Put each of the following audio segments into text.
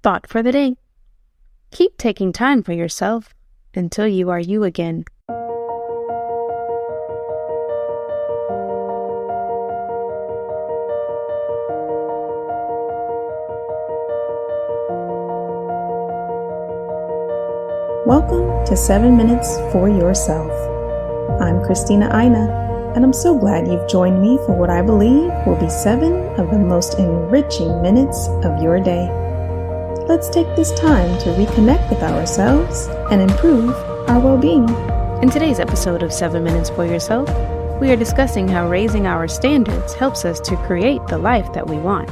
thought for the day. Keep taking time for yourself until you are you again. Welcome to 7 Minutes for Yourself. I'm Christina, and I'm so glad you've joined me for what I believe will be 7 of the most enriching minutes of your day. Let's take this time to reconnect with ourselves and improve our well-being. In today's episode of 7 Minutes for Yourself, we are discussing how raising our standards helps us to create the life that we want.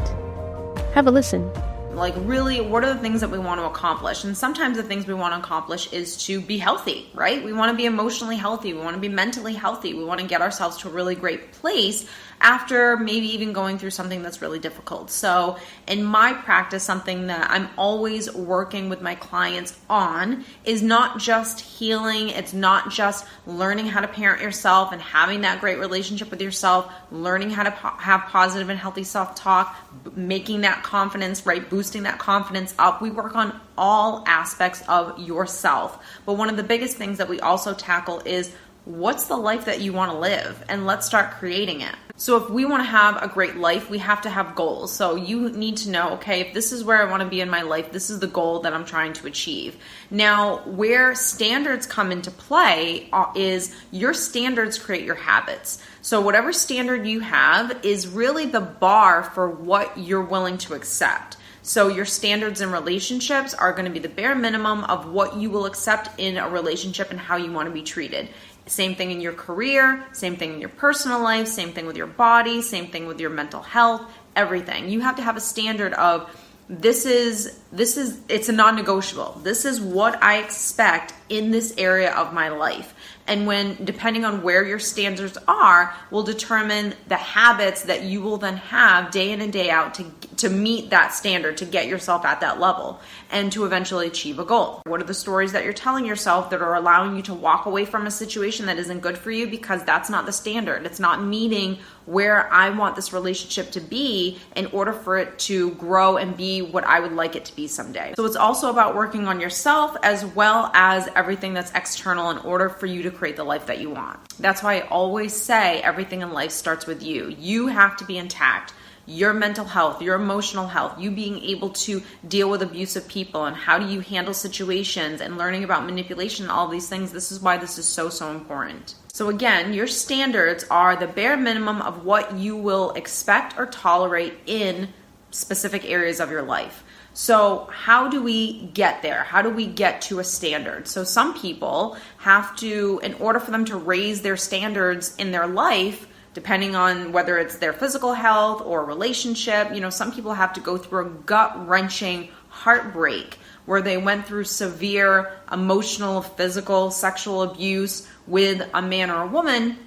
Have a listen. Like, really, what are the things that we want to accomplish? And sometimes the things we want to accomplish is to be healthy, right? We want to be emotionally healthy. We want to be mentally healthy. We want to get ourselves to a really great place after maybe even going through something that's really difficult. So in my practice, something that I'm always working with my clients on is not just healing. It's not just learning how to parent yourself and having that great relationship with yourself, learning how to have positive and healthy self-talk, making that confidence, right? Boosting that confidence up. We work on all aspects of yourself. But one of the biggest things that we also tackle is, what's the life that you want to live? And let's start creating it. So if we want to have a great life, we have to have goals. So you need to know, okay, if this is where I want to be in my life, this is the goal that I'm trying to achieve. Now, where standards come into play is your standards create your habits. So whatever standard you have is really the bar for what you're willing to accept. So your standards in relationships are going to be the bare minimum of what you will accept in a relationship and how you want to be treated. Same thing in your career, same thing in your personal life, same thing with your body, same thing with your mental health, everything. You have to have a standard of it's a non-negotiable. This is what I expect in this area of my life. And depending on where your standards are, will determine the habits that you will then have day in and day out to meet that standard, to get yourself at that level and to eventually achieve a goal. What are the stories that you're telling yourself that are allowing you to walk away from a situation that isn't good for you because that's not the standard? It's not meeting where I want this relationship to be in order for it to grow and be what I would like it to be someday. So it's also about working on yourself as well as everything that's external in order for you to create the life that you want. That's why I always say everything in life starts with you. You have to be intact. Your mental health, your emotional health, you being able to deal with abusive people and how do you handle situations and learning about manipulation and all these things. This is why this is so important. So again, your standards are the bare minimum of what you will expect or tolerate in specific areas of your life. So how do we get there? How do we get to a standard? So some people have to, in order for them to raise their standards in their life, depending on whether it's their physical health or relationship, some people have to go through a gut-wrenching heartbreak where they went through severe emotional, physical, sexual abuse with a man or a woman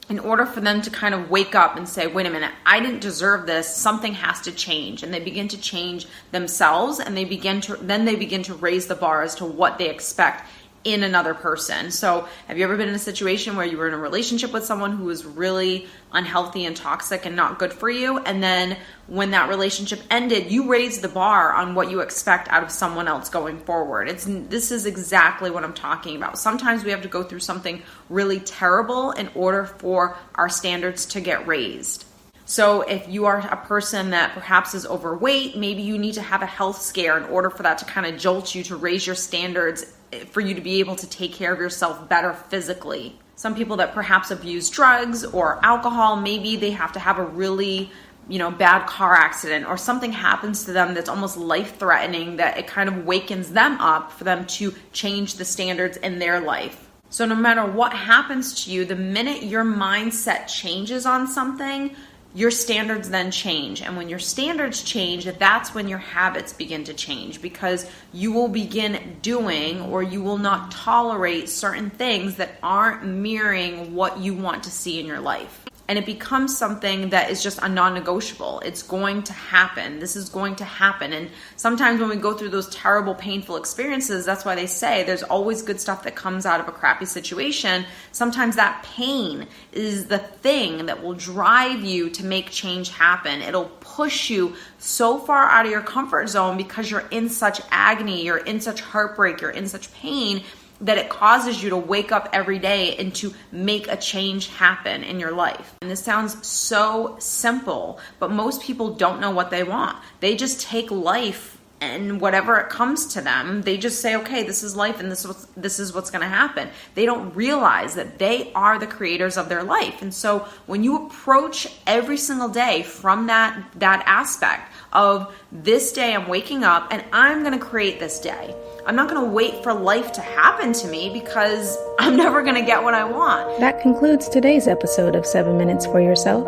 in order for them to kind of wake up and say, wait a minute, I didn't deserve this. Something has to change. And they begin to change themselves and they begin to raise the bar as to what they expect in another person. So have you ever been in a situation where you were in a relationship with someone who was really unhealthy and toxic and not good for you? And then when that relationship ended, you raised the bar on what you expect out of someone else going forward. This is exactly what I'm talking about. Sometimes we have to go through something really terrible in order for our standards to get raised. So if you are a person that perhaps is overweight, maybe you need to have a health scare in order for that to kind of jolt you to raise your standards for you to be able to take care of yourself better physically. Some people that perhaps abuse drugs or alcohol, maybe they have to have a really bad car accident or something happens to them that's almost life-threatening, that it kind of wakens them up for them to change the standards in their life. So no matter what happens to you, the minute your mindset changes on something, your standards then change. And when your standards change, that's when your habits begin to change, because you will begin doing, or you will not tolerate certain things that aren't mirroring what you want to see in your life. and it becomes something that is just a non-negotiable. It's going to happen. This is going to happen. And sometimes when we go through those terrible, painful experiences, that's why they say there's always good stuff that comes out of a crappy situation. Sometimes that pain is the thing that will drive you to make change happen. It'll push you so far out of your comfort zone because you're in such agony, you're in such heartbreak, you're in such pain, that it causes you to wake up every day and to make a change happen in your life. And this sounds so simple, but most people don't know what they want. They just take life and whatever it comes to them, they just say, okay, this is life and this is what's going to happen. They don't realize that they are the creators of their life. And so when you approach every single day from that aspect of this day I'm waking up and I'm going to create this day. I'm not going to wait for life to happen to me because I'm never going to get what I want. That concludes today's episode of 7 Minutes for Yourself.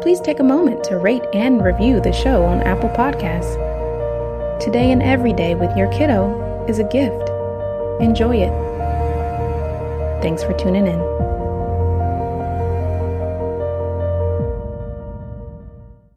Please take a moment to rate and review the show on Apple Podcasts. Today and every day with your kiddo is a gift. Enjoy it. Thanks for tuning in.